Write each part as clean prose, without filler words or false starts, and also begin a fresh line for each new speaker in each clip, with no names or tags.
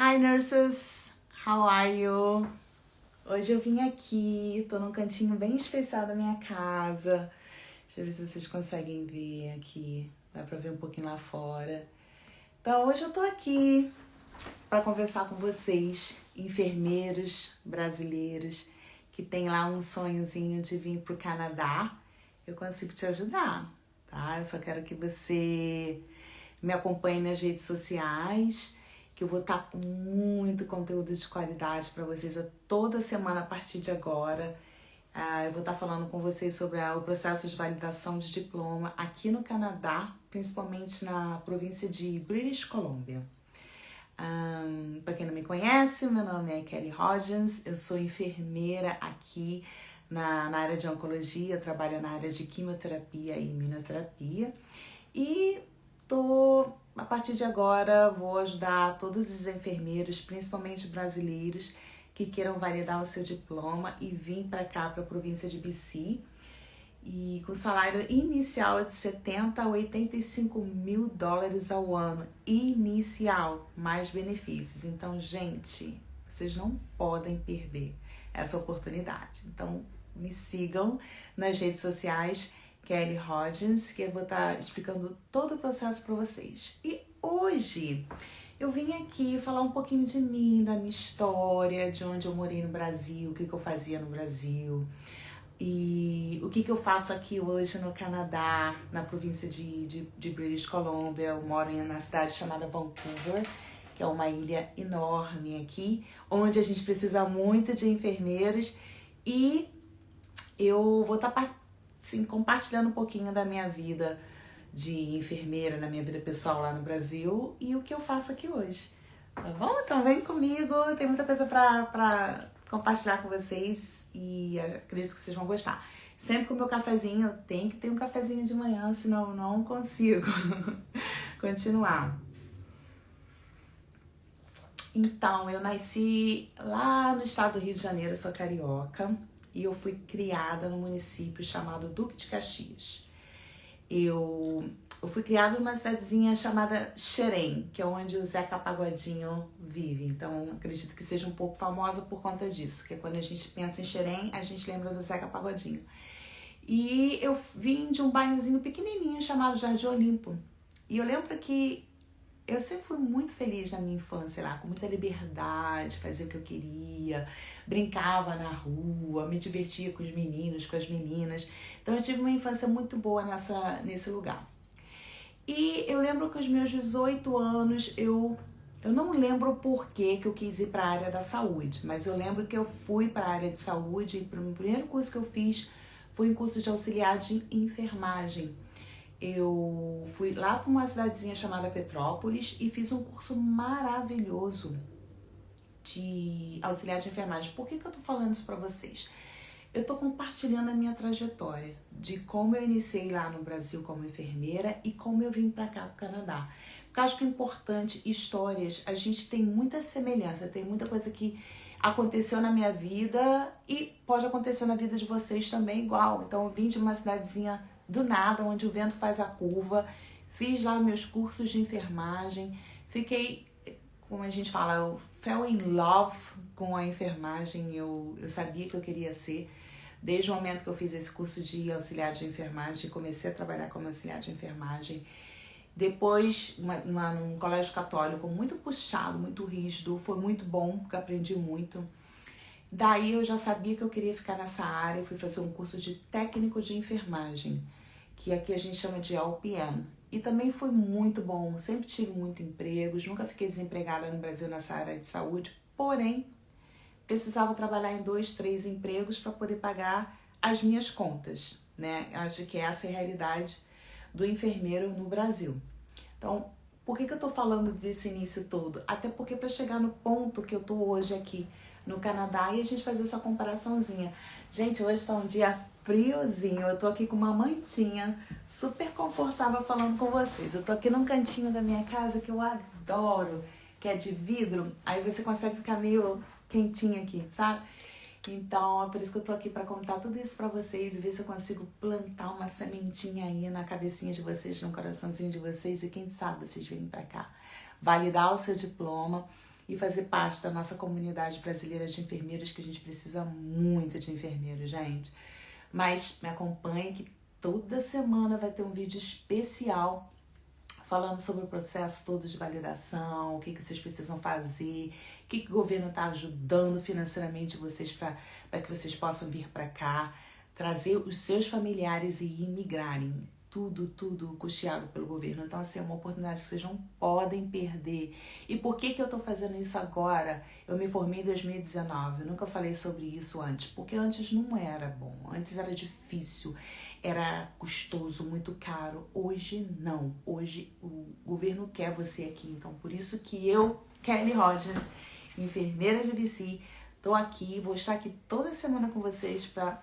Hi nurses, how are you? Hoje eu vim aqui, tô num cantinho bem especial da minha casa. Deixa eu ver se vocês conseguem ver aqui, dá pra ver um pouquinho lá fora. Então hoje eu tô aqui para conversar com vocês, enfermeiros brasileiros que tem lá um sonhozinho de vir pro Canadá. Eu consigo te ajudar, tá? Eu só quero que você me acompanhe nas redes sociais, que eu vou estar com muito conteúdo de qualidade para vocês toda semana a partir de agora. Eu vou estar falando com vocês sobre o processo de validação de diploma aqui no Canadá, principalmente na província de British Columbia. Para quem não me conhece, meu nome é Kelly Hodgins, eu sou enfermeira aqui na área de oncologia, eu trabalho na área de quimioterapia e imunoterapia e a partir de agora, vou ajudar todos os enfermeiros, principalmente brasileiros, que queiram validar o seu diploma e vir para cá, para a província de BC, e com salário inicial de 70 a 85 mil dólares ao ano, inicial, mais benefícios. Então, gente, vocês não podem perder essa oportunidade. Então, me sigam nas redes sociais, Kelly Hodgins, que eu vou estar explicando todo o processo para vocês. E hoje eu vim aqui falar um pouquinho de mim, da minha história, de onde eu morei no Brasil, o que eu fazia no Brasil e o que eu faço aqui hoje no Canadá, na província de British Columbia. Eu moro na cidade chamada Vancouver, que é uma ilha enorme aqui, onde a gente precisa muito de enfermeiros, e eu vou estar compartilhando um pouquinho da minha vida de enfermeira, na minha vida pessoal lá no Brasil e o que eu faço aqui hoje, tá bom? Então vem comigo, tem muita coisa pra compartilhar com vocês e acredito que vocês vão gostar. Sempre com o meu cafezinho, tem que ter um cafezinho de manhã, senão eu não consigo continuar. Então, eu nasci lá no estado do Rio de Janeiro, sou carioca, e eu fui criada no município chamado Duque de Caxias. Eu fui criada numa cidadezinha chamada Xerém, que é onde o Zeca Pagodinho vive. Então, acredito que seja um pouco famosa por conta disso, que quando a gente pensa em Xerém, a gente lembra do Zeca Pagodinho. E eu vim de um bairrozinho pequenininho chamado Jardim Olimpo. E eu lembro que eu sempre fui muito feliz na minha infância lá, com muita liberdade, fazia o que eu queria, brincava na rua, me divertia com os meninos, com as meninas. Então eu tive uma infância muito boa nesse lugar. E eu lembro que aos meus 18 anos, eu não lembro por que eu quis ir para a área da saúde, mas eu lembro que eu fui para a área de saúde e o primeiro curso que eu fiz foi um curso de auxiliar de enfermagem. Eu fui lá para uma cidadezinha chamada Petrópolis e fiz um curso maravilhoso de auxiliar de enfermagem. Por que eu tô falando isso para vocês? Eu tô compartilhando a minha trajetória de como eu iniciei lá no Brasil como enfermeira e como eu vim para cá, pro Canadá. Porque eu acho que é importante, histórias, a gente tem muita semelhança, tem muita coisa que aconteceu na minha vida e pode acontecer na vida de vocês também igual. Então eu vim de uma cidadezinha do nada, onde o vento faz a curva, fiz lá meus cursos de enfermagem, fiquei, como a gente fala, eu fell in love com a enfermagem, eu sabia que eu queria ser, desde o momento que eu fiz esse curso de auxiliar de enfermagem, comecei a trabalhar como auxiliar de enfermagem. Depois, num colégio católico muito puxado, muito rígido, foi muito bom, porque aprendi muito. Daí eu já sabia que eu queria ficar nessa área, fui fazer um curso de técnico de enfermagem, que aqui a gente chama de LPN. E também foi muito bom, sempre tive muitos empregos, nunca fiquei desempregada no Brasil nessa área de saúde, porém, precisava trabalhar em 2, 3 empregos para poder pagar as minhas contas, né? Eu acho que essa é a realidade do enfermeiro no Brasil. Então, por que eu tô falando desse início todo? Até porque para chegar no ponto que eu tô hoje aqui no Canadá e a gente fazer essa comparaçãozinha. Gente, hoje tá um dia friozinho, eu tô aqui com uma mantinha super confortável falando com vocês. Eu tô aqui num cantinho da minha casa que eu adoro, que é de vidro, aí você consegue ficar meio quentinho aqui, sabe? Então, é por isso que eu tô aqui pra contar tudo isso pra vocês e ver se eu consigo plantar uma sementinha aí na cabecinha de vocês, no coraçãozinho de vocês, e quem sabe vocês virem pra cá validar o seu diploma e fazer parte da nossa comunidade brasileira de enfermeiras, que a gente precisa muito de enfermeiros, gente. Mas me acompanhe que toda semana vai ter um vídeo especial falando sobre o processo todo de validação, o que vocês precisam fazer, o que o governo está ajudando financeiramente vocês para que vocês possam vir para cá, trazer os seus familiares e imigrarem. Tudo custeado pelo governo. Então, assim, é uma oportunidade que vocês não podem perder. E por que eu tô fazendo isso agora? Eu me formei em 2019, eu nunca falei sobre isso antes, porque antes não era bom, antes era difícil, era custoso, muito caro. Hoje não, hoje o governo quer você aqui. Então, por isso que eu, Kelly Rogers, enfermeira de BC, tô aqui, vou estar aqui toda semana com vocês para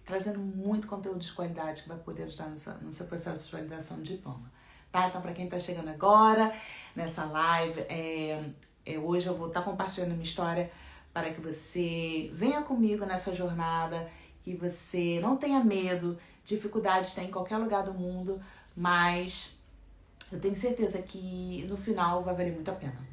trazendo muito conteúdo de qualidade que vai poder ajudar no seu processo de validação de diploma. Tá? Então, para quem está chegando agora nessa live, hoje eu vou estar compartilhando minha história para que você venha comigo nessa jornada, que você não tenha medo, dificuldades tem em qualquer lugar do mundo, mas eu tenho certeza que no final vai valer muito a pena.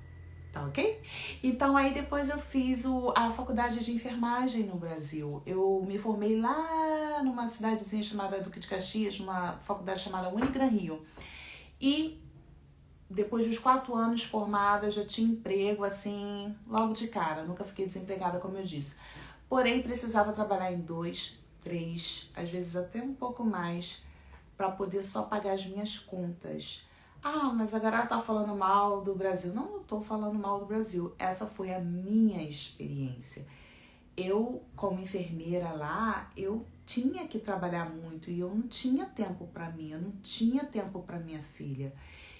Tá ok? Então aí depois eu fiz a faculdade de enfermagem no Brasil. Eu me formei lá numa cidadezinha chamada Duque de Caxias, numa faculdade chamada Unigran Rio. E depois dos 4 anos formada, eu já tinha emprego assim, logo de cara. Nunca fiquei desempregada, como eu disse. Porém, precisava trabalhar em 2, 3, às vezes até um pouco mais, para poder só pagar as minhas contas. Ah, mas a galera tá falando mal do Brasil. Não tô falando mal do Brasil. Essa foi a minha experiência. Eu, como enfermeira lá, eu tinha que trabalhar muito e eu não tinha tempo para mim, eu não tinha tempo para minha filha.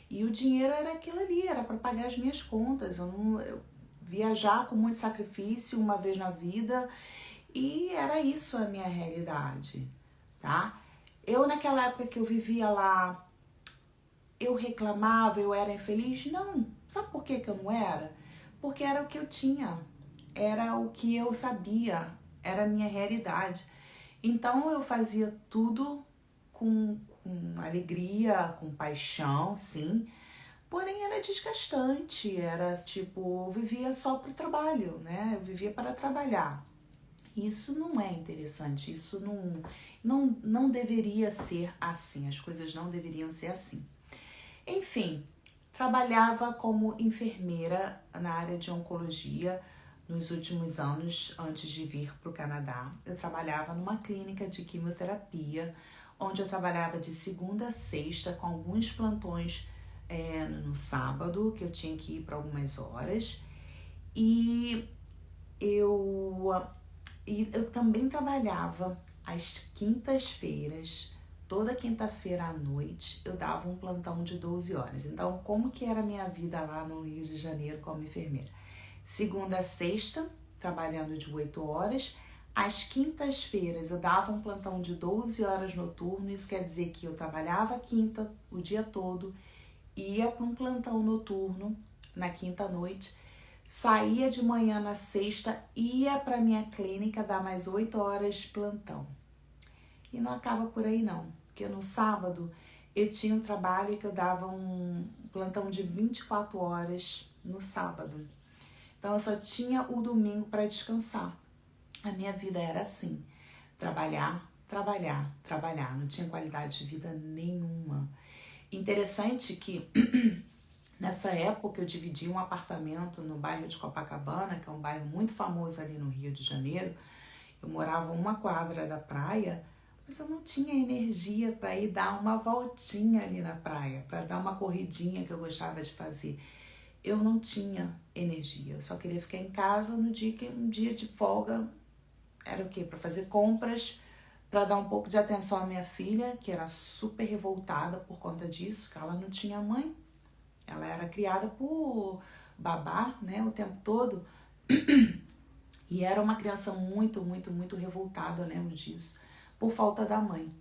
E o dinheiro era aquilo ali, era para pagar as minhas contas. Eu viajar com muito sacrifício uma vez na vida e era isso a minha realidade, tá? Eu, naquela época que eu vivia lá, eu reclamava, eu era infeliz? Não. Sabe por que eu não era? Porque era o que eu tinha, era o que eu sabia, era a minha realidade. Então eu fazia tudo com alegria, com paixão, sim, porém era desgastante, era tipo, eu vivia só pro trabalho, né? Eu vivia para trabalhar. Isso não é interessante, isso não deveria ser assim, as coisas não deveriam ser assim. Enfim, trabalhava como enfermeira na área de oncologia nos últimos anos antes de vir para o Canadá. Eu trabalhava numa clínica de quimioterapia, onde eu trabalhava de segunda a sexta com alguns plantões no sábado, que eu tinha que ir para algumas horas. E eu também trabalhava às quintas-feiras. Toda quinta-feira à noite eu dava um plantão de 12 horas. Então, como que era a minha vida lá no Rio de Janeiro como enfermeira? Segunda a sexta, trabalhando de 8 horas. Às quintas-feiras eu dava um plantão de 12 horas noturno. Isso quer dizer que eu trabalhava quinta o dia todo, ia para um plantão noturno na quinta-noite, saía de manhã na sexta, ia para minha clínica dar mais 8 horas de plantão. E não acaba por aí não, porque no sábado eu tinha um trabalho que eu dava um plantão de 24 horas no sábado. Então eu só tinha o domingo para descansar. A minha vida era assim, trabalhar, não tinha qualidade de vida nenhuma. Interessante que nessa época eu dividi um apartamento no bairro de Copacabana, que é um bairro muito famoso ali no Rio de Janeiro. Eu morava a 1 quadra da praia, mas eu não tinha energia para ir dar uma voltinha ali na praia, para dar uma corridinha que eu gostava de fazer. Eu não tinha energia, eu só queria ficar em casa um dia de folga. Era o quê? Para fazer compras, para dar um pouco de atenção à minha filha, que era super revoltada por conta disso, que ela não tinha mãe. Ela era criada por babá, né, o tempo todo. E era uma criança muito revoltada, eu lembro disso, por falta da mãe.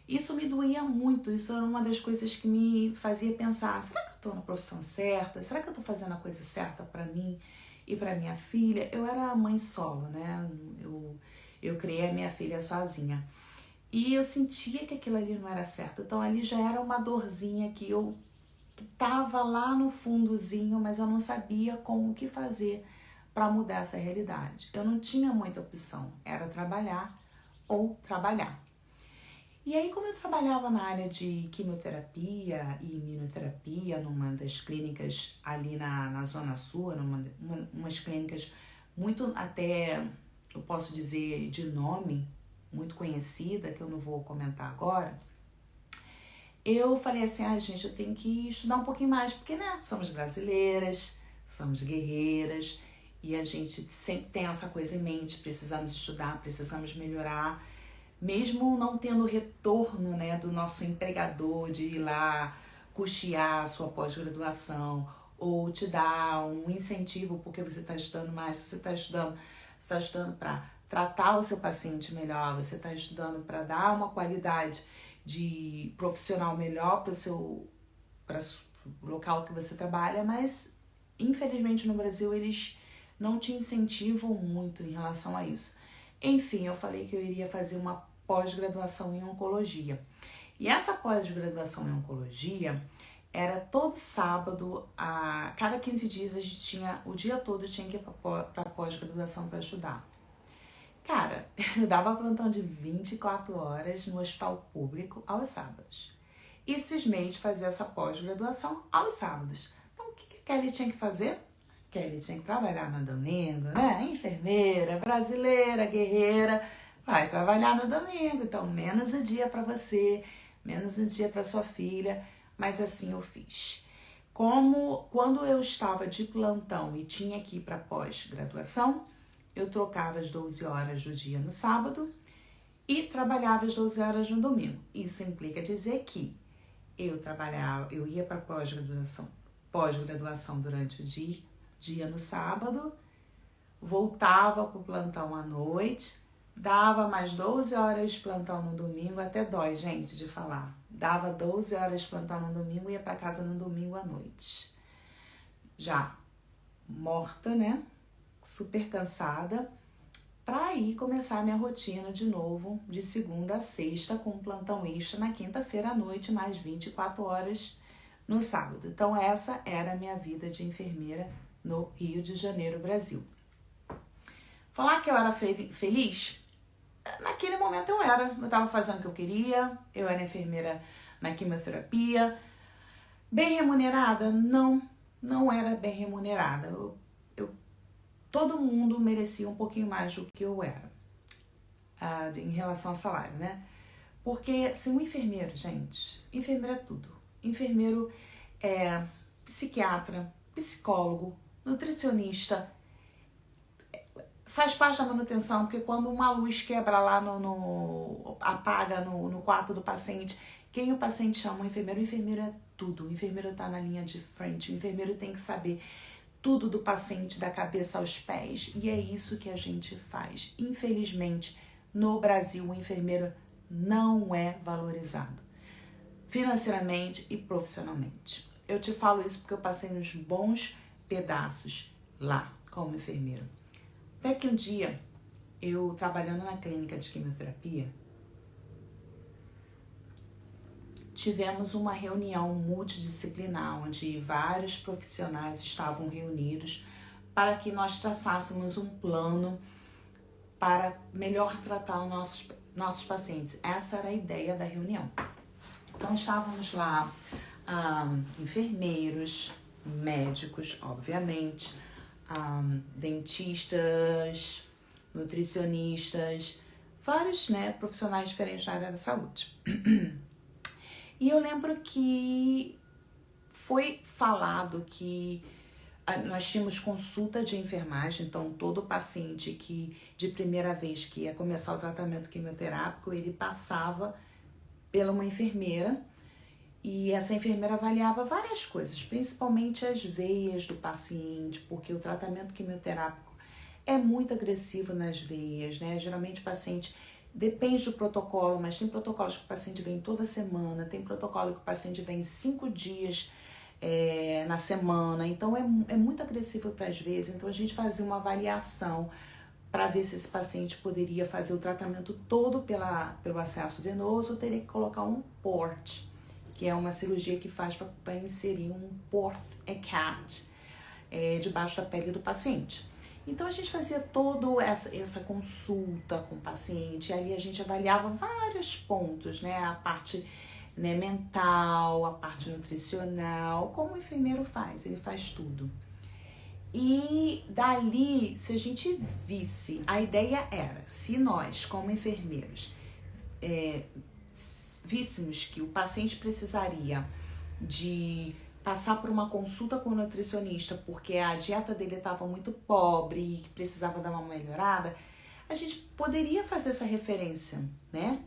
Isso me doía muito, isso era uma das coisas que me fazia pensar, será que eu estou na profissão certa? Será que eu estou fazendo a coisa certa para mim e para minha filha? Eu era mãe solo, né? Eu criei a minha filha sozinha. E eu sentia que aquilo ali não era certo. Então ali já era uma dorzinha que eu que estava lá no fundozinho, mas eu não sabia como o que fazer para mudar essa realidade. Eu não tinha muita opção, era trabalhar ou trabalhar. E aí, como eu trabalhava na área de quimioterapia e imunoterapia, numa das clínicas ali na Zona Sul, umas clínicas muito até, eu posso dizer, de nome, muito conhecida, que eu não vou comentar agora, eu falei assim, gente, eu tenho que estudar um pouquinho mais, porque, né, somos brasileiras, somos guerreiras, e a gente sempre tem essa coisa em mente, precisamos estudar, precisamos melhorar, mesmo não tendo retorno, né, do nosso empregador de ir lá custear a sua pós-graduação ou te dar um incentivo porque você está estudando mais, você está estudando para tratar o seu paciente melhor, você está estudando para dar uma qualidade de profissional melhor para o local que você trabalha, mas infelizmente no Brasil eles não te incentivam muito em relação a isso. Enfim, eu falei que eu iria fazer uma pós-graduação em oncologia. E essa pós-graduação em oncologia era todo sábado, a cada 15 dias a gente tinha, o dia todo tinha que ir para pós-graduação para estudar. Cara, eu dava plantão de 24 horas no hospital público aos sábados. E cismei de fazer essa pós-graduação aos sábados. Então, o que a Kelly tinha que fazer? Kelly tinha que trabalhar no domingo, né? Enfermeira, brasileira, guerreira, vai trabalhar no domingo. Então, menos um dia para você, menos um dia para sua filha. Mas assim eu fiz. Quando eu estava de plantão e tinha que ir para pós-graduação, eu trocava as 12 horas do dia no sábado e trabalhava as 12 horas no domingo. Isso implica dizer que eu ia para pós-graduação durante o dia no sábado, voltava para o plantão à noite, dava mais 12 horas de plantão no domingo, até dói, gente, de falar. Dava 12 horas de plantão no domingo e ia para casa no domingo à noite. Já morta, né? Super cansada, para ir começar a minha rotina de novo, de segunda a sexta, com um plantão extra na quinta-feira à noite, mais 24 horas no sábado. Então, essa era a minha vida de enfermeira no Rio de Janeiro, Brasil. Falar que eu era feliz? Naquele momento eu era. Eu estava fazendo o que eu queria, eu era enfermeira na quimioterapia. Bem remunerada? Não era bem remunerada. Todo mundo merecia um pouquinho mais do que eu era, em relação ao salário, né? Porque, assim, um enfermeiro, gente, enfermeiro é tudo. Enfermeiro é psiquiatra, psicólogo, nutricionista, faz parte da manutenção, porque quando uma luz quebra lá apaga no quarto do paciente, quem o paciente chama? O enfermeiro é tudo. O enfermeiro tá na linha de frente, o enfermeiro tem que saber tudo do paciente, da cabeça aos pés, e é isso que a gente faz. Infelizmente, no Brasil, o enfermeiro não é valorizado, financeiramente e profissionalmente. Eu te falo isso porque eu passei uns bons pedaços lá, como enfermeiro. Até que um dia, eu trabalhando na clínica de quimioterapia, tivemos uma reunião multidisciplinar, onde vários profissionais estavam reunidos para que nós traçássemos um plano para melhor tratar os nossos pacientes. Essa era a ideia da reunião. Então, estávamos lá enfermeiros, médicos, obviamente, dentistas, nutricionistas, vários, né, profissionais diferentes na área da saúde. E eu lembro que foi falado que nós tínhamos consulta de enfermagem, então todo paciente que de primeira vez que ia começar o tratamento quimioterápico, ele passava pela uma enfermeira e essa enfermeira avaliava várias coisas, principalmente as veias do paciente, porque o tratamento quimioterápico é muito agressivo nas veias, né? Geralmente o paciente... Depende do protocolo, mas tem protocolos que o paciente vem toda semana, tem protocolo que o paciente vem 5 dias na semana, então é muito agressivo para as vezes. Então a gente fazia uma avaliação para ver se esse paciente poderia fazer o tratamento todo pelo acesso venoso ou teria que colocar um port, que é uma cirurgia que faz para inserir um port cat debaixo da pele do paciente. Então a gente fazia toda essa consulta com o paciente, e ali a gente avaliava vários pontos, né? A parte, né, mental, a parte nutricional, como o enfermeiro faz, ele faz tudo. E dali, se a gente visse, a ideia era, se nós, como enfermeiros, víssemos que o paciente precisaria de passar por uma consulta com o nutricionista porque a dieta dele estava muito pobre e precisava dar uma melhorada, a gente poderia fazer essa referência, né?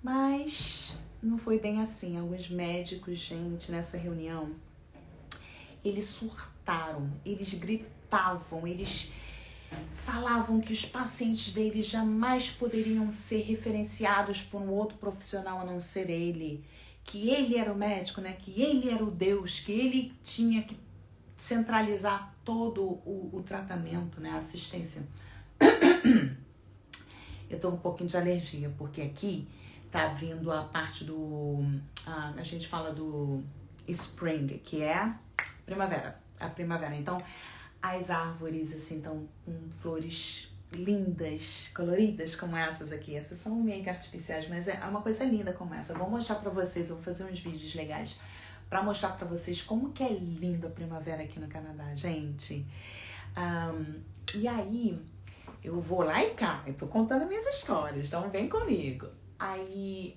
Mas não foi bem assim. Alguns médicos, gente, nessa reunião, eles surtaram, eles gritavam, eles falavam que os pacientes dele jamais poderiam ser referenciados por um outro profissional a não ser ele, que ele era o médico, né? Que ele era o Deus, que ele tinha que centralizar todo o tratamento, né? A assistência. Eu tô um pouquinho de alergia, porque aqui tá vindo a parte a gente fala do spring, que é primavera, a primavera. Então, as árvores, assim, estão com flores lindas, coloridas como essas aqui. Essas são meio que artificiais, mas é uma coisa linda como essa. Vou mostrar pra vocês, eu vou fazer uns vídeos legais pra mostrar pra vocês como que é linda a primavera aqui no Canadá, gente. E aí, eu vou lá e cá, eu tô contando minhas histórias, então vem comigo. Aí,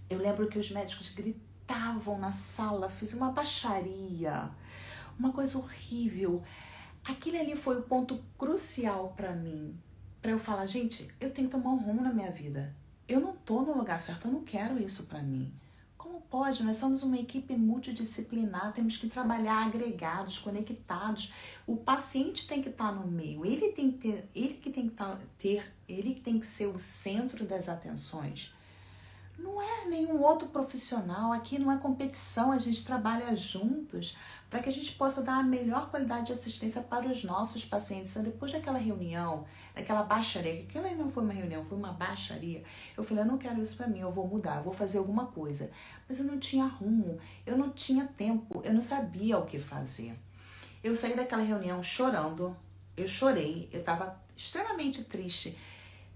eu lembro que os médicos gritavam na sala, fiz uma baixaria, uma coisa horrível. Aquele ali foi o ponto crucial pra mim, pra eu falar, gente, eu tenho que tomar um rumo na minha vida. Eu não tô no lugar certo, eu não quero isso pra mim. Como pode? Nós somos uma equipe multidisciplinar, temos que trabalhar agregados, conectados. O paciente tem que estar no meio, ele tem que ser o centro das atenções. Não é nenhum outro profissional, aqui não é competição, a gente trabalha juntos para que a gente possa dar a melhor qualidade de assistência para os nossos pacientes. Então, depois daquela reunião, daquela baixaria, que aquela não foi uma reunião, foi uma baixaria, eu falei, eu não quero isso para mim, eu vou mudar, eu vou fazer alguma coisa. Mas eu não tinha rumo, eu não tinha tempo, eu não sabia o que fazer. Eu saí daquela reunião chorando, eu chorei, eu estava extremamente triste,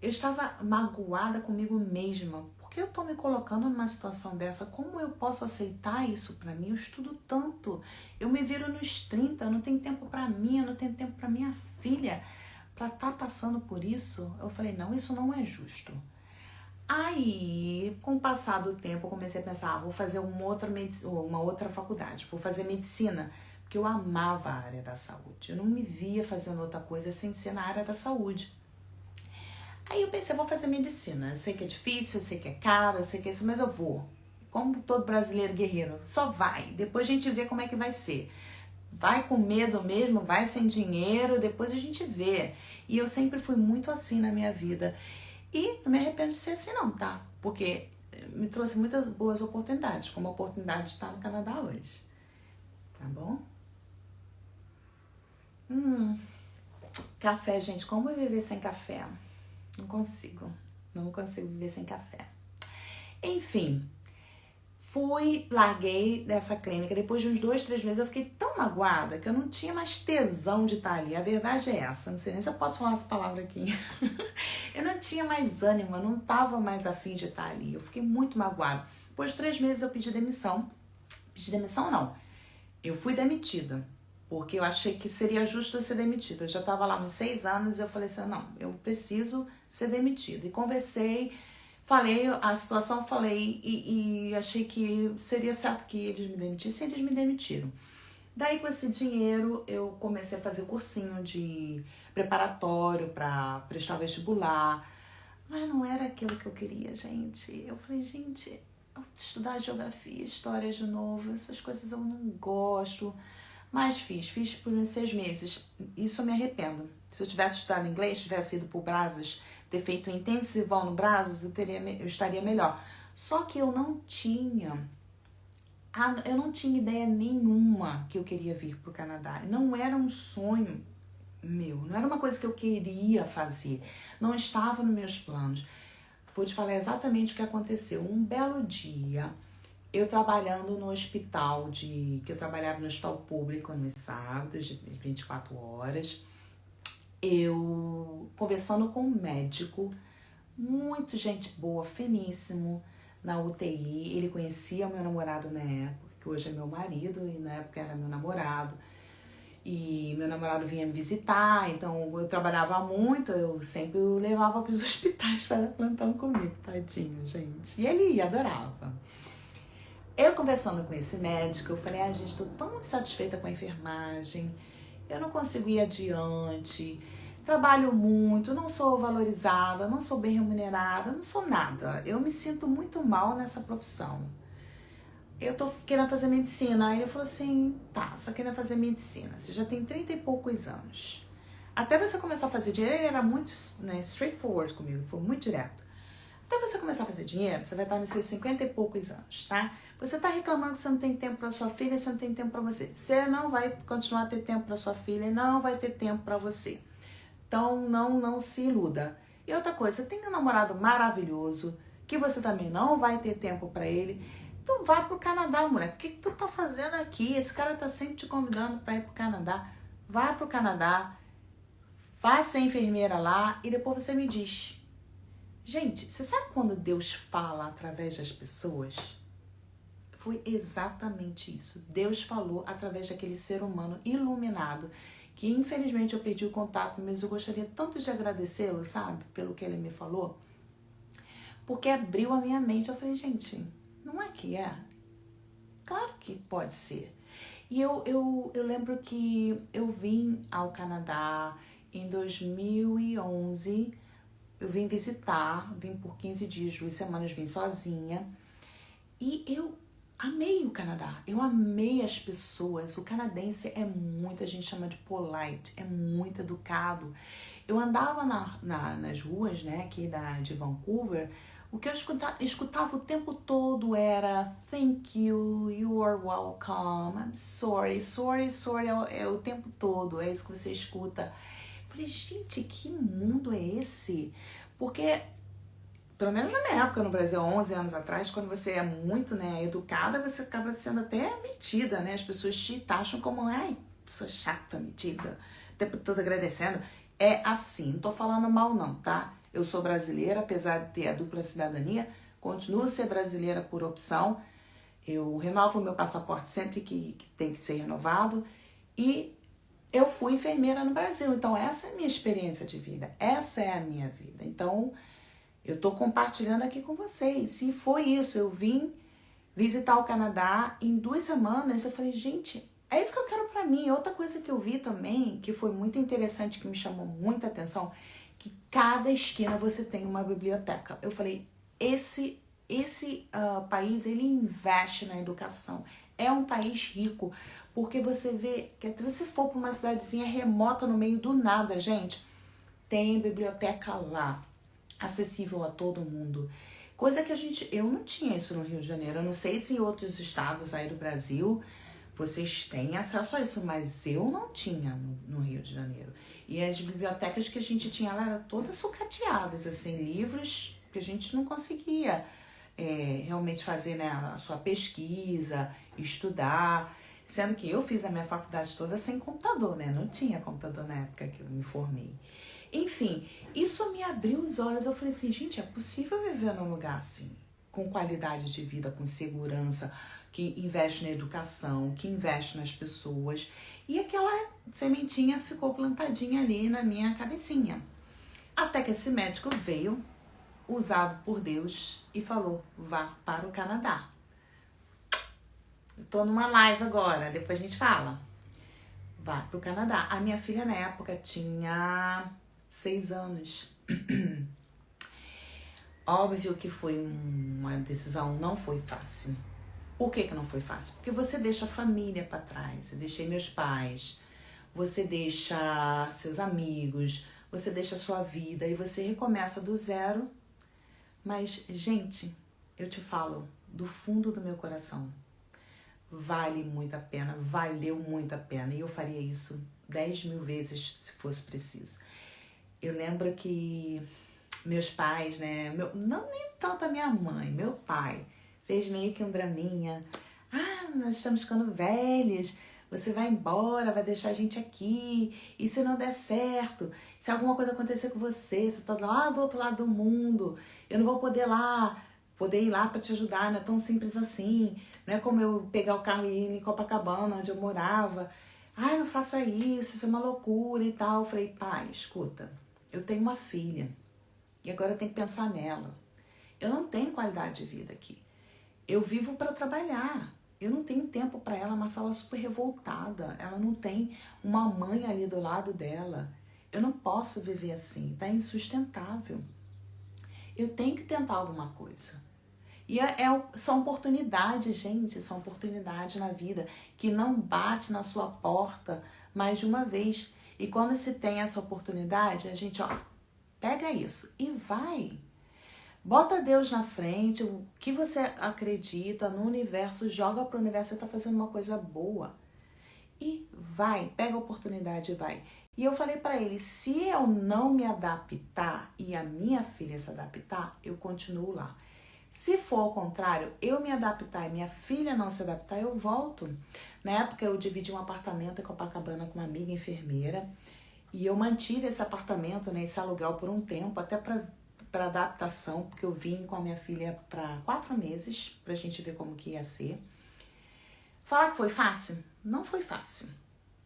eu estava magoada comigo mesma. Por que eu tô me colocando numa situação dessa? Como eu posso aceitar isso pra mim? Eu estudo tanto. Eu me viro nos 30, eu não tenho tempo pra mim, eu não tenho tempo pra minha filha. Pra estar passando por isso, eu falei, não, isso não é justo. Aí, com o passar do tempo, eu comecei a pensar, vou fazer uma outra faculdade, vou fazer medicina, porque eu amava a área da saúde. Eu não me via fazendo outra coisa sem ser na área da saúde. Aí eu pensei, vou fazer medicina. Eu sei que é difícil, eu sei que é caro, eu sei que é isso, mas eu vou. Como todo brasileiro guerreiro, só vai. Depois a gente vê como é que vai ser. Vai com medo mesmo, vai sem dinheiro, depois a gente vê. E eu sempre fui muito assim na minha vida. E não me arrependo de ser assim não, tá? Porque me trouxe muitas boas oportunidades, como a oportunidade de estar no Canadá hoje. Tá bom? Café, gente. Como eu viver sem café? Não consigo viver sem café. Enfim, larguei dessa clínica. Depois de uns 2, 3 meses eu fiquei tão magoada que eu não tinha mais tesão de estar ali. A verdade é essa, não sei nem se eu posso falar essa palavra aqui. Eu não tinha mais ânimo, eu não estava mais afim de estar ali. Eu fiquei muito magoada. Depois de 3 meses eu pedi demissão. Pedi demissão não, eu fui demitida. Porque eu achei que seria justo eu ser demitida. Eu já estava lá uns 6 anos e eu falei assim, não, eu preciso ser demitida. E conversei, falei a situação, e achei que seria certo que eles me demitissem, eles me demitiram. Daí com esse dinheiro eu comecei a fazer cursinho de preparatório para prestar vestibular. Mas não era aquilo que eu queria, gente. Eu falei, gente, estudar geografia, história de novo, essas coisas eu não gosto. Mas fiz por uns 6 meses. Isso eu me arrependo. Se eu tivesse estudado inglês, tivesse ido pro Brazos, ter feito um intensivão no Brazos, eu estaria melhor. Só que eu não tinha ideia nenhuma que eu queria vir pro Canadá. Não era um sonho meu, não era uma coisa que eu queria fazer. Não estava nos meus planos. Vou te falar exatamente o que aconteceu. Um belo dia, eu trabalhando no hospital, que eu trabalhava no hospital público nos sábados, de 24 horas, eu conversando com um médico, muito gente boa, finíssimo, na UTI. Ele conhecia meu namorado na época, que hoje é meu marido, e na época era meu namorado. E meu namorado vinha me visitar, então eu trabalhava muito, eu sempre o levava para os hospitais para dar plantão comigo, tadinho, gente. E ele adorava. Eu conversando com esse médico, eu falei, gente, estou tão insatisfeita com a enfermagem, eu não consigo ir adiante, trabalho muito, não sou valorizada, não sou bem remunerada, não sou nada. Eu me sinto muito mal nessa profissão. Eu tô querendo fazer medicina. Aí ele falou assim, tá, você tá querendo fazer medicina, você já tem 30 e poucos anos. Até você começar a fazer dinheiro, ele era muito straightforward comigo, foi muito direto. Até você começar a fazer dinheiro, você vai estar nos seus 50 e poucos anos, tá? Você tá reclamando que você não tem tempo para sua filha, você não tem tempo para você. Você não vai continuar a ter tempo para sua filha e não vai ter tempo para você. Então, não se iluda. E outra coisa, você tem um namorado maravilhoso, que você também não vai ter tempo para ele. Então vai pro Canadá, mulher. O que tu tá fazendo aqui? Esse cara tá sempre te convidando para ir pro Canadá. Vai pro Canadá, vai ser enfermeira lá e depois você me diz. Gente, você sabe quando Deus fala através das pessoas? Foi exatamente isso. Deus falou através daquele ser humano iluminado, que infelizmente eu perdi o contato, mas eu gostaria tanto de agradecê-lo, sabe? Pelo que ele me falou. Porque abriu a minha mente. Eu falei, gente, não é que é? Claro que pode ser. E eu lembro que eu vim ao Canadá em 2011. Eu vim visitar, vim por 15 dias, 2 semanas, vim sozinha. E eu amei o Canadá, eu amei as pessoas. O canadense é muito, a gente chama de polite, é muito educado. Eu andava nas ruas, né, aqui de Vancouver, o que eu escutava o tempo todo era thank you, you are welcome, I'm sorry é o tempo todo, é isso que você escuta. Eu falei, gente, que mundo é esse? Porque, pelo menos na minha época no Brasil, 11 anos atrás, quando você é muito, né, educada, você acaba sendo até metida, né? As pessoas te taxam como, ai, pessoa chata, metida, o tempo todo agradecendo. É assim, não tô falando mal não, tá? Eu sou brasileira, apesar de ter a dupla cidadania, continuo a ser brasileira por opção. Eu renovo o meu passaporte sempre que tem que ser renovado. E eu fui enfermeira no Brasil, então essa é a minha experiência de vida, essa é a minha vida. Então, eu tô compartilhando aqui com vocês. E foi isso, eu vim visitar o Canadá em 2 semanas, eu falei, gente, é isso que eu quero pra mim. Outra coisa que eu vi também, que foi muito interessante, que me chamou muita atenção, que cada esquina você tem uma biblioteca. Eu falei, esse país, ele investe na educação. É um país rico, porque você vê, que se você for para uma cidadezinha remota no meio do nada, gente, tem biblioteca lá, acessível a todo mundo. Coisa que eu não tinha isso no Rio de Janeiro. Eu não sei se em outros estados aí do Brasil vocês têm acesso a isso, mas eu não tinha no Rio de Janeiro. E as bibliotecas que a gente tinha lá eram todas sucateadas, assim, livros que a gente não conseguia realmente fazer, né, a sua pesquisa, estudar. Sendo que eu fiz a minha faculdade toda sem computador, né? Não tinha computador na época que eu me formei. Enfim, isso me abriu os olhos. Eu falei assim, gente, é possível viver num lugar assim, com qualidade de vida, com segurança, que investe na educação, que investe nas pessoas. E aquela sementinha ficou plantadinha ali na minha cabecinha. Até que esse médico veio, usado por Deus, e falou, vá para o Canadá. Eu tô numa live agora, depois a gente fala. Vá para o Canadá. A minha filha na época tinha 6 anos. Óbvio que foi uma decisão, não foi fácil. Por que não foi fácil? Porque você deixa a família para trás. Eu deixei meus pais, você deixa seus amigos, você deixa a sua vida e você recomeça do zero. Mas, gente, eu te falo do fundo do meu coração, vale muito a pena, valeu muito a pena. E eu faria isso 10 mil vezes se fosse preciso. Eu lembro que meus pais, né? Não nem tanto a minha mãe, meu pai fez meio que um draminha. Ah, nós estamos ficando velhos, você vai embora, vai deixar a gente aqui, e se não der certo, se alguma coisa acontecer com você, você tá lá do outro lado do mundo, eu não vou poder ir lá para te ajudar, não é tão simples assim, não é como eu pegar o carro e ir em Copacabana, onde eu morava. Ai, não faça isso é uma loucura e tal. Eu falei, pai, escuta, eu tenho uma filha e agora eu tenho que pensar nela. Eu não tenho qualidade de vida aqui. Eu vivo para trabalhar. Eu não tenho tempo para ela, Marcela é super revoltada. Ela não tem uma mãe ali do lado dela. Eu não posso viver assim, tá insustentável. Eu tenho que tentar alguma coisa. E são oportunidades, gente, são oportunidades na vida que não bate na sua porta mais de uma vez. E quando se tem essa oportunidade, a gente, pega isso e vai. Bota Deus na frente, o que você acredita no universo, joga pro universo, você tá fazendo uma coisa boa. E vai, pega a oportunidade e vai. E eu falei para ele, se eu não me adaptar e a minha filha se adaptar, eu continuo lá. Se for ao contrário, eu me adaptar e minha filha não se adaptar, eu volto. Na época eu dividi um apartamento em Copacabana com uma amiga enfermeira e eu mantive esse apartamento, né, esse aluguel por um tempo, até para adaptação, porque eu vim com a minha filha para 4 meses, pra gente ver como que ia ser. Falar que foi fácil? Não foi fácil.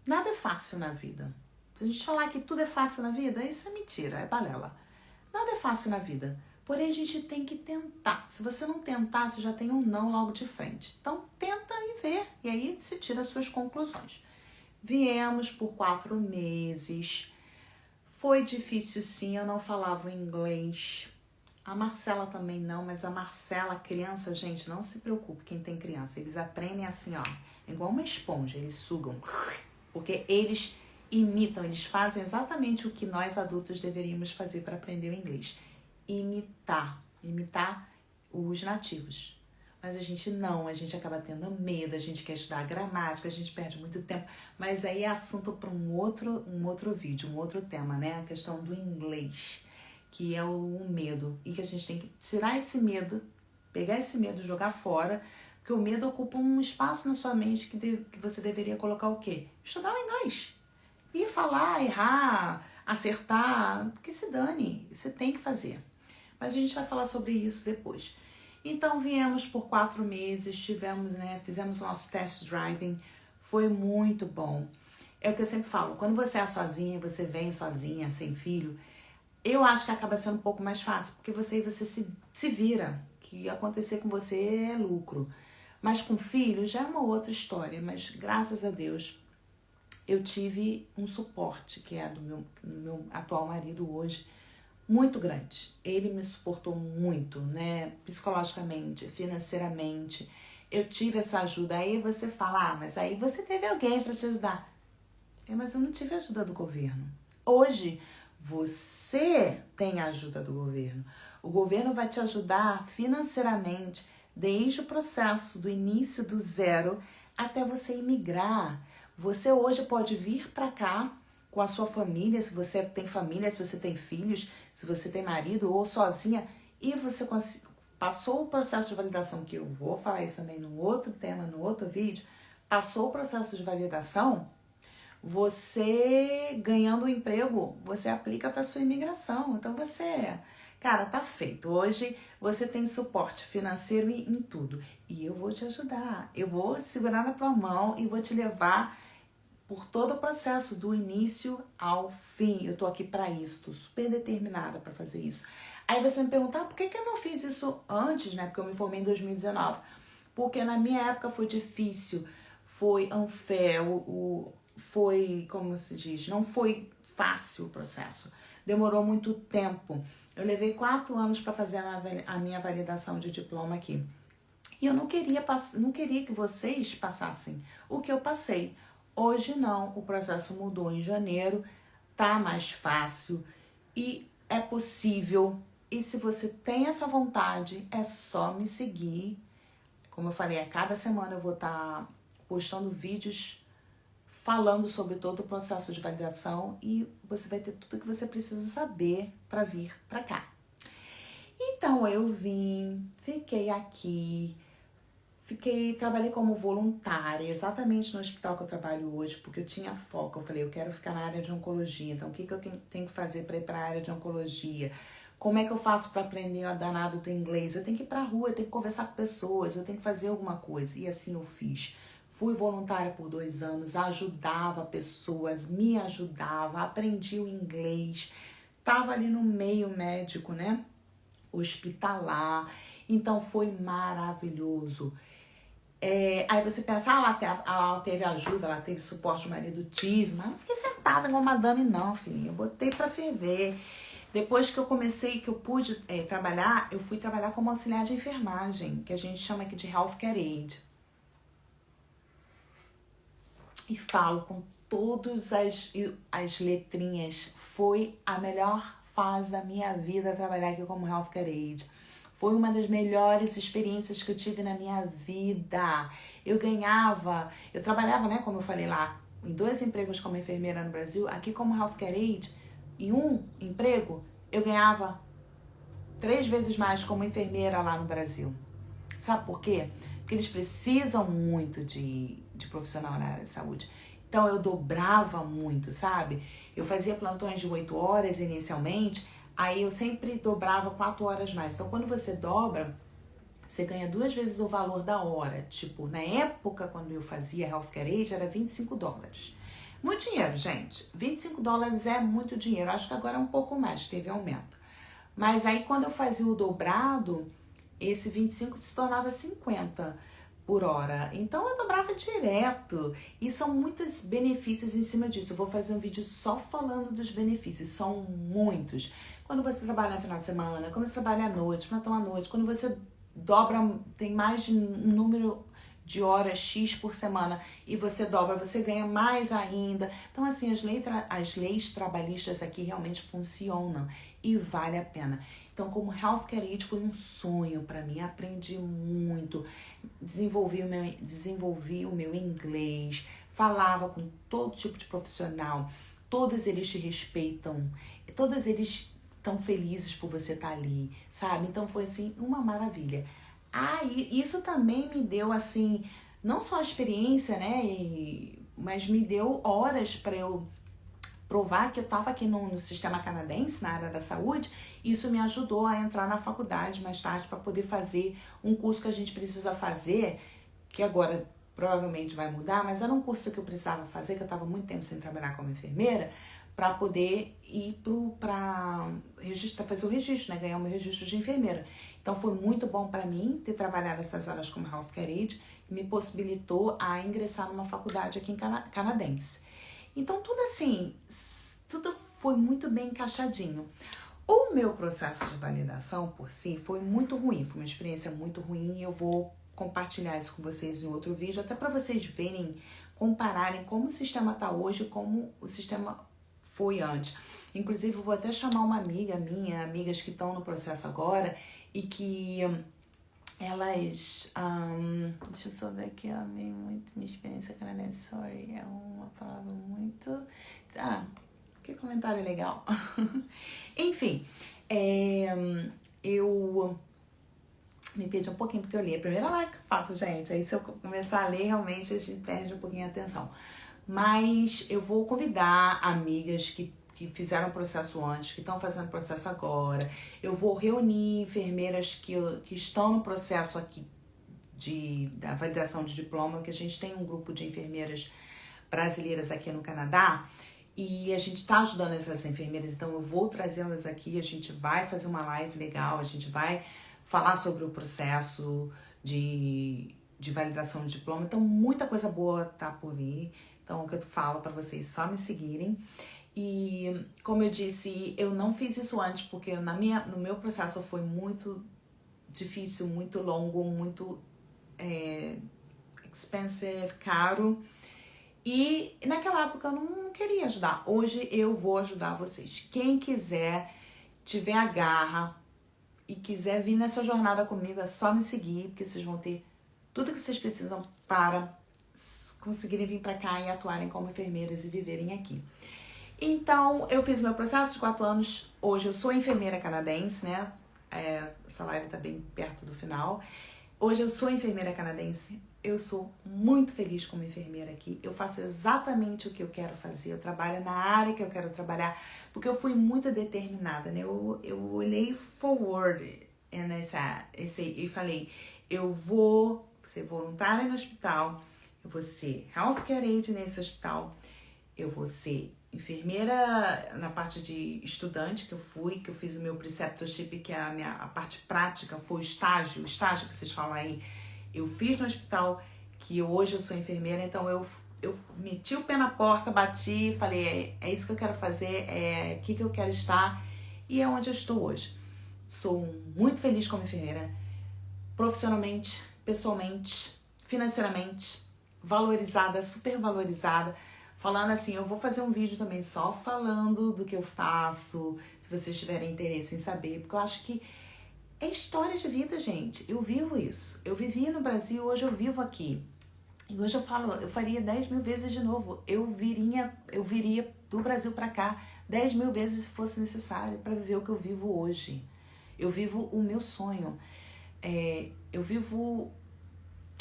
Nada é fácil na vida. Se a gente falar que tudo é fácil na vida, isso é mentira, é balela. Nada é fácil na vida. Porém, a gente tem que tentar. Se você não tentar, você já tem um não logo de frente. Então, tenta e vê. E aí, você tira as suas conclusões. Viemos por 4 meses. Foi difícil, sim. Eu não falava inglês. A Marcela também não, mas a Marcela, criança, gente, não se preocupe quem tem criança. Eles aprendem assim, ó, igual uma esponja. Eles sugam. Porque eles imitam, eles fazem exatamente o que nós adultos deveríamos fazer para aprender o inglês. Imitar os nativos. Mas a gente acaba tendo medo, a gente quer estudar gramática, a gente perde muito tempo. Mas aí é assunto para um outro vídeo, um outro tema, né? A questão do inglês, que é o medo. E que a gente tem que tirar esse medo, pegar esse medo e jogar fora, porque o medo ocupa um espaço na sua mente que você deveria colocar o quê? Estudar o inglês. E falar, errar, acertar, que se dane, você tem que fazer. Mas a gente vai falar sobre isso depois. Então, viemos por 4 meses, fizemos nosso test driving, foi muito bom. É o que eu sempre falo, quando você é sozinha, você vem sozinha, sem filho, eu acho que acaba sendo um pouco mais fácil, porque você se vira, que acontecer com você é lucro. Mas com filho já é uma outra história, mas graças a Deus eu tive um suporte, que é do meu atual marido hoje, muito grande. Ele me suportou muito, né? Psicologicamente, financeiramente. Eu tive essa ajuda. Aí você fala, mas aí você teve alguém para te ajudar. Mas eu não tive a ajuda do governo. Hoje, você tem a ajuda do governo. O governo vai te ajudar financeiramente desde o processo do início do zero até você imigrar. Você hoje pode vir para cá com a sua família, se você tem família, se você tem filhos, se você tem marido ou sozinha, e você passou o processo de validação, que eu vou falar isso também no outro tema, no outro vídeo, passou o processo de validação, você ganhando um emprego, você aplica para sua imigração. Então cara, tá feito. Hoje você tem suporte financeiro em tudo. E eu vou te ajudar. Eu vou segurar na tua mão e vou te levar por todo o processo, do início ao fim. Eu tô aqui para isso, tô super determinada para fazer isso. Aí você me pergunta, por que eu não fiz isso antes, né? Porque eu me formei em 2019. Porque na minha época foi difícil, foi unfair, foi, como se diz, não foi fácil o processo. Demorou muito tempo. Eu levei 4 anos para fazer a minha validação de diploma aqui. E eu não queria que vocês passassem o que eu passei. Hoje não, o processo mudou em janeiro, tá mais fácil e é possível. E se você tem essa vontade, é só me seguir. Como eu falei, a cada semana eu vou estar postando vídeos falando sobre todo o processo de validação e você vai ter tudo que você precisa saber para vir para cá, Então eu vim, fiquei aqui, trabalhei como voluntária, exatamente no hospital que eu trabalho hoje, porque eu tinha foco. Eu falei, eu quero ficar na área de oncologia, então o que eu tenho que fazer para ir para a área de oncologia? Como é que eu faço para aprender o danado do inglês? Eu tenho que ir para a rua, eu tenho que conversar com pessoas, eu tenho que fazer alguma coisa. E assim eu fiz. Fui voluntária por 2 anos, ajudava pessoas, me ajudava, aprendi o inglês. Tava ali no meio médico, né? Hospitalar. Então foi maravilhoso. Aí você pensa, ela teve ajuda, ela teve suporte, o marido tive, mas não fiquei sentada igual madame não, filhinha. Eu botei pra ferver. Depois que eu comecei, que eu pude trabalhar, eu fui trabalhar como auxiliar de enfermagem, que a gente chama aqui de Healthcare Aid. E falo com todas as letrinhas. Foi a melhor fase da minha vida trabalhar aqui como Healthcare Aid. Foi uma das melhores experiências que eu tive na minha vida. Eu trabalhava, né, como eu falei lá, em 2 empregos como enfermeira no Brasil. Aqui como Healthcare Aid, em um emprego, eu ganhava 3 vezes mais como enfermeira lá no Brasil. Sabe por quê? Porque eles precisam muito de profissional na área de saúde. Então eu dobrava muito, sabe? Eu fazia plantões de 8 horas inicialmente, aí eu sempre dobrava 4 horas mais. Então quando você dobra, você ganha 2 vezes o valor da hora. Tipo, na época quando eu fazia Healthcare Aid era $25. Muito dinheiro, gente. $25 é muito dinheiro. Acho que agora é um pouco mais, teve aumento. Mas aí quando eu fazia o dobrado, esse 25 se tornava 50 por hora. Então eu dobrava direto. E são muitos benefícios em cima disso. Eu vou fazer um vídeo só falando dos benefícios. São muitos. Quando você trabalha no final de semana, quando você trabalha à noite, plantão à noite, quando você dobra, tem mais de um número de horas X por semana e você dobra, você ganha mais ainda. Então, assim, as leis trabalhistas aqui realmente funcionam e vale a pena. Então, como Healthcare Aid foi um sonho para mim, aprendi muito, desenvolvi o meu inglês, falava com todo tipo de profissional, todos eles te respeitam, todos eles estão felizes por você estar ali, sabe? Então, foi assim, uma maravilha. E isso também me deu, assim, não só a experiência, né, mas me deu horas para eu provar que eu estava aqui no sistema canadense, na área da saúde. Isso me ajudou a entrar na faculdade mais tarde para poder fazer um curso que a gente precisa fazer, que agora provavelmente vai mudar, mas era um curso que eu precisava fazer, que eu estava muito tempo sem trabalhar como enfermeira, para poder ir para fazer o registro, né? Ganhar o meu registro de enfermeira. Então foi muito bom para mim ter trabalhado essas horas como Healthcare Aid, me possibilitou a ingressar numa faculdade aqui em canadense. Então tudo assim, tudo foi muito bem encaixadinho. O meu processo de validação por si foi muito ruim, foi uma experiência muito ruim e eu vou compartilhar isso com vocês em outro vídeo, até para vocês verem, compararem como o sistema está hoje e como o sistema foi antes. Inclusive, eu vou até chamar uma amiga minha, amigas que estão no processo agora e que elas... deixa eu só ver aqui, eu amei muito minha experiência canadense. Sorry, é uma palavra muito... que comentário legal. Enfim, eu me perdi um pouquinho porque eu li a primeira live que eu faço, gente. Aí se eu começar a ler, realmente a gente perde um pouquinho a atenção. Mas eu vou convidar amigas que fizeram o processo antes, que estão fazendo o processo agora. Eu vou reunir enfermeiras que estão no processo aqui da validação de diploma, que a gente tem um grupo de enfermeiras brasileiras aqui no Canadá. E a gente está ajudando essas enfermeiras, então eu vou trazê-las aqui, a gente vai fazer uma live legal, a gente vai falar sobre o processo de validação de diploma. Então, muita coisa boa tá por vir. Então, o que eu falo para vocês, só me seguirem. E, como eu disse, eu não fiz isso antes, porque no meu processo foi muito difícil, muito longo, muito expensive, caro. E naquela época eu não queria ajudar. Hoje eu vou ajudar vocês. Quem quiser, tiver a garra e quiser vir nessa jornada comigo, é só me seguir, porque vocês vão ter tudo que vocês precisam para conseguirem vir para cá e atuarem como enfermeiras e viverem aqui. Então, eu fiz meu processo de 4 anos. Hoje eu sou enfermeira canadense, né? Essa live tá bem perto do final. Hoje eu sou enfermeira canadense. Eu sou muito feliz como enfermeira aqui. Eu faço exatamente o que eu quero fazer. Eu trabalho na área que eu quero trabalhar. Porque eu fui muito determinada, né? Eu olhei forward e falei, eu vou ser voluntária no hospital. Eu vou ser healthcare aide nesse hospital. Eu vou ser enfermeira na parte de estudante que eu fiz o meu preceptorship, que é a parte prática, foi o estágio que vocês falam aí. Eu fiz no hospital, que hoje eu sou enfermeira, então eu meti o pé na porta, bati, falei, é isso que eu quero fazer, é aqui que eu quero estar, e é onde eu estou hoje. Sou muito feliz como enfermeira, profissionalmente, pessoalmente, financeiramente, valorizada, super valorizada. Falando assim, eu vou fazer um vídeo também só falando do que eu faço, se vocês tiverem interesse em saber, porque eu acho que é história de vida, gente. Eu vivo isso. Eu vivia no Brasil, hoje eu vivo aqui. E hoje eu falo, eu faria 10 mil vezes de novo. Eu viria do Brasil pra cá 10 mil vezes se fosse necessário para viver o que eu vivo hoje. Eu vivo o meu sonho. Eu vivo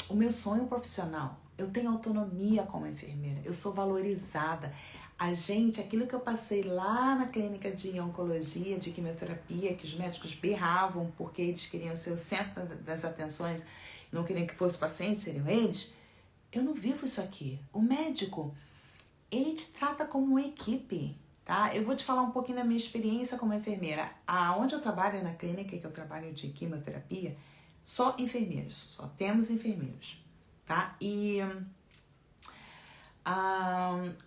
o meu sonho profissional. Eu tenho autonomia como enfermeira. Eu sou valorizada. Aquilo que eu passei lá na clínica de oncologia, de quimioterapia, que os médicos berravam porque eles queriam ser o centro das atenções, não queriam que fosse paciente, seriam eles. Eu não vivo isso aqui. O médico, ele te trata como uma equipe, tá? Eu vou te falar um pouquinho da minha experiência como enfermeira. Onde eu trabalho, na clínica que eu trabalho de quimioterapia, só enfermeiros, só temos enfermeiros, tá? E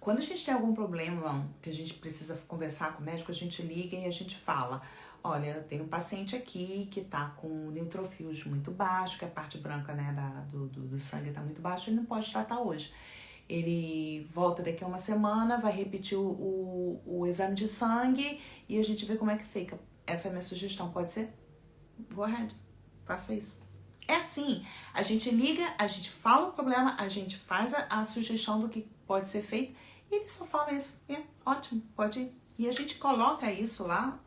quando a gente tem algum problema que a gente precisa conversar com o médico, a gente liga e a gente fala, olha, tem um paciente aqui que tá com neutrofils muito baixo, que a parte branca, né, do sangue tá muito baixa, ele não pode tratar hoje. Ele volta daqui a uma semana, vai repetir o exame de sangue e a gente vê como é que fica. Essa é a minha sugestão, pode ser? Go ahead, faça isso. É assim, a gente liga, a gente fala o problema, a gente faz a sugestão do que pode ser feito e eles só falam isso. Ótimo, pode ir. E a gente coloca isso lá,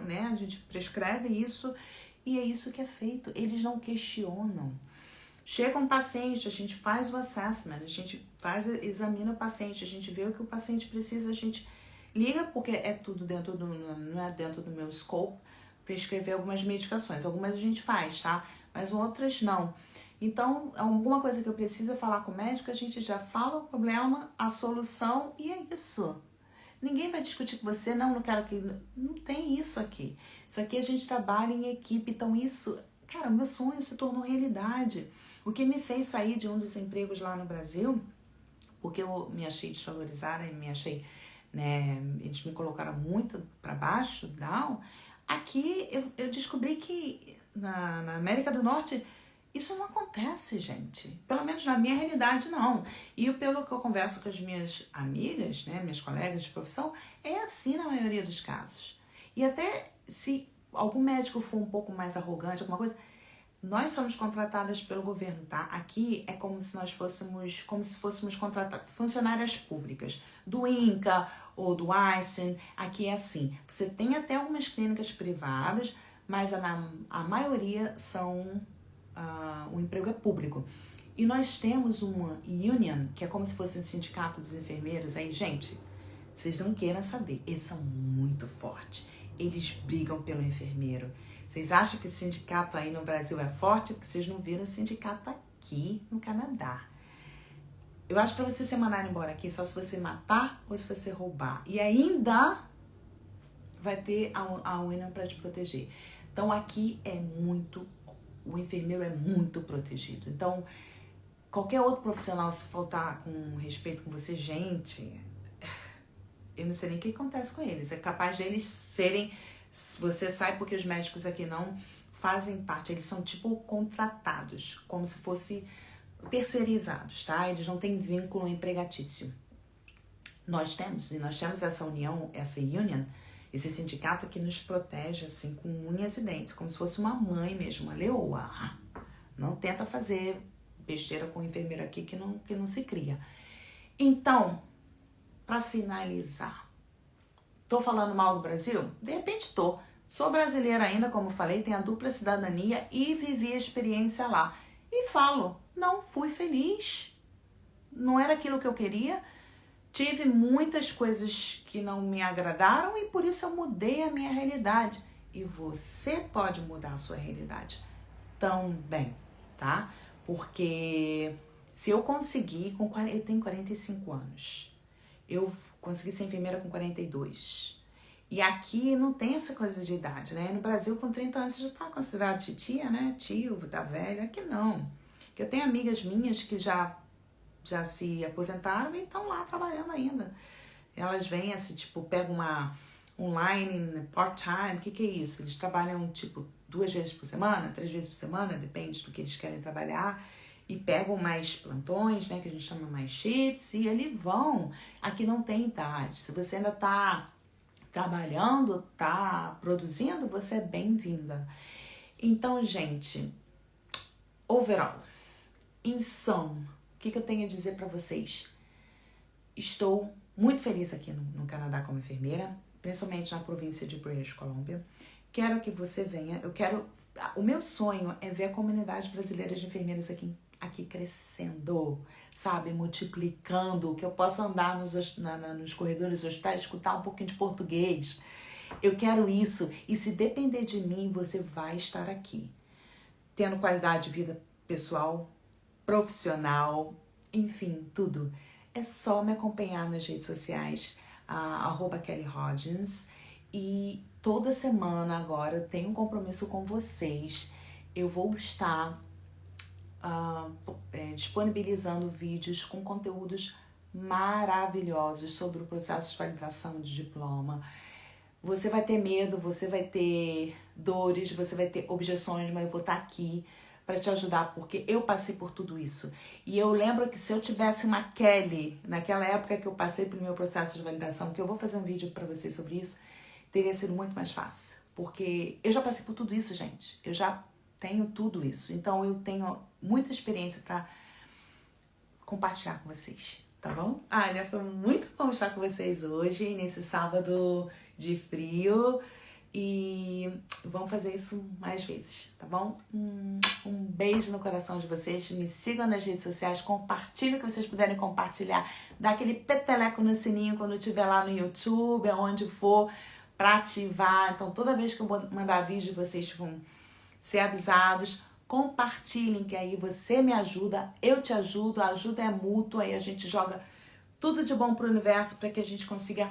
né? A gente prescreve isso e é isso que é feito. Eles não questionam. Chega um paciente, a gente faz o assessment, a gente examina o paciente, a gente vê o que o paciente precisa, a gente liga, porque é tudo não é dentro do meu scope, prescrever algumas medicações. Algumas a gente faz, tá? Mas outras não. Então, alguma coisa que eu preciso falar com o médico, a gente já fala o problema, a solução e é isso. Ninguém vai discutir com você, não quero que... Não tem isso aqui. Isso aqui a gente trabalha em equipe, então isso... Cara, meu sonho se tornou realidade. O que me fez sair de um dos empregos lá no Brasil, porque eu me achei desvalorizada e me achei, né, eles me colocaram muito para baixo, down. Aqui eu descobri que na América do Norte isso não acontece, gente. Pelo menos na minha realidade, não. E pelo que eu converso com as minhas amigas, né, minhas colegas de profissão, é assim na maioria dos casos. E até se algum médico for um pouco mais arrogante, alguma coisa, nós somos contratadas pelo governo, tá? Aqui é como se fôssemos contratadas, funcionárias públicas, do INCA ou do Einstein. Aqui é assim, você tem até algumas clínicas privadas, mas a maioria o emprego é público. E nós temos uma union, que é como se fosse um sindicato dos enfermeiros. Aí, gente, vocês não queiram saber, eles são muito fortes. Eles brigam pelo enfermeiro. Vocês acham que o sindicato aí no Brasil é forte? Porque vocês não viram o sindicato aqui no Canadá. Eu acho que pra você ser mandado embora aqui, só se você matar ou se você roubar. E ainda vai ter a union pra te proteger. Então aqui o enfermeiro é muito protegido. Então, qualquer outro profissional, se faltar com respeito com você, gente... Eu não sei nem o que acontece com eles. É capaz de eles serem... Você sai porque os médicos aqui não fazem parte. Eles são tipo contratados, como se fossem terceirizados, tá? Eles não têm vínculo empregatício. Nós temos essa união, essa union, esse sindicato que nos protege assim com unhas e dentes, como se fosse uma mãe mesmo, uma leoa. Não tenta fazer besteira com o enfermeiro aqui que não se cria. Então... Para finalizar, tô falando mal do Brasil? De repente tô. Sou brasileira ainda, como falei, tenho a dupla cidadania e vivi a experiência lá. E falo, não fui feliz. Não era aquilo que eu queria. Tive muitas coisas que não me agradaram e por isso eu mudei a minha realidade. E você pode mudar a sua realidade também, tá? Porque se eu conseguir, eu tenho 45 anos, eu consegui ser enfermeira com 42. E aqui não tem essa coisa de idade, né? No Brasil, com 30 anos, você já tá considerado titia, né? Tio, tá velha. Aqui não. Eu tenho amigas minhas que já se aposentaram e estão lá trabalhando ainda. Elas vêm assim, tipo, pegam uma online, part-time, o que é isso? Eles trabalham, tipo, 2 vezes por semana, 3 vezes por semana, depende do que eles querem trabalhar, e pegam mais plantões, né, que a gente chama mais shifts, e eles vão. Aqui não tem idade. Se você ainda tá trabalhando, tá produzindo, você é bem-vinda. Então, gente, overall, em sum, o que eu tenho a dizer para vocês? Estou muito feliz aqui no Canadá como enfermeira, principalmente na província de British Columbia. Quero que você venha, o meu sonho é ver a comunidade brasileira de enfermeiras aqui crescendo, sabe, multiplicando, que eu possa andar nos corredores dos hospitais, escutar um pouquinho de português. Eu quero isso, e se depender de mim, você vai estar aqui, tendo qualidade de vida pessoal, profissional, enfim, tudo. É só me acompanhar nas redes sociais, @KellyHodgins, e toda semana agora eu tenho um compromisso com vocês. Eu vou estar disponibilizando vídeos com conteúdos maravilhosos sobre o processo de validação de diploma. Você vai ter medo, você vai ter dores, você vai ter objeções, mas eu vou estar aqui para te ajudar, porque eu passei por tudo isso. E eu lembro que se eu tivesse uma Kelly, naquela época que eu passei pelo meu processo de validação, que eu vou fazer um vídeo para vocês sobre isso, teria sido muito mais fácil. Porque eu já passei por tudo isso, gente. Eu já tenho tudo isso. Então eu tenho muita experiência para compartilhar com vocês, tá bom? Olha, foi muito bom estar com vocês hoje, nesse sábado de frio. E vamos fazer isso mais vezes, tá bom? Um beijo no coração de vocês. Me sigam nas redes sociais, compartilhem o que vocês puderem compartilhar. Dá aquele peteleco no sininho quando estiver lá no YouTube, aonde for, para ativar. Então, toda vez que eu mandar vídeo, vocês vão ser avisados. Compartilhem, que aí você me ajuda, eu te ajudo, a ajuda é mútua, aí a gente joga tudo de bom pro universo para que a gente consiga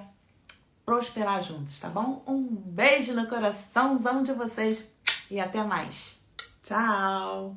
prosperar juntos, tá bom? Um beijo no coraçãozão de vocês e até mais. Tchau!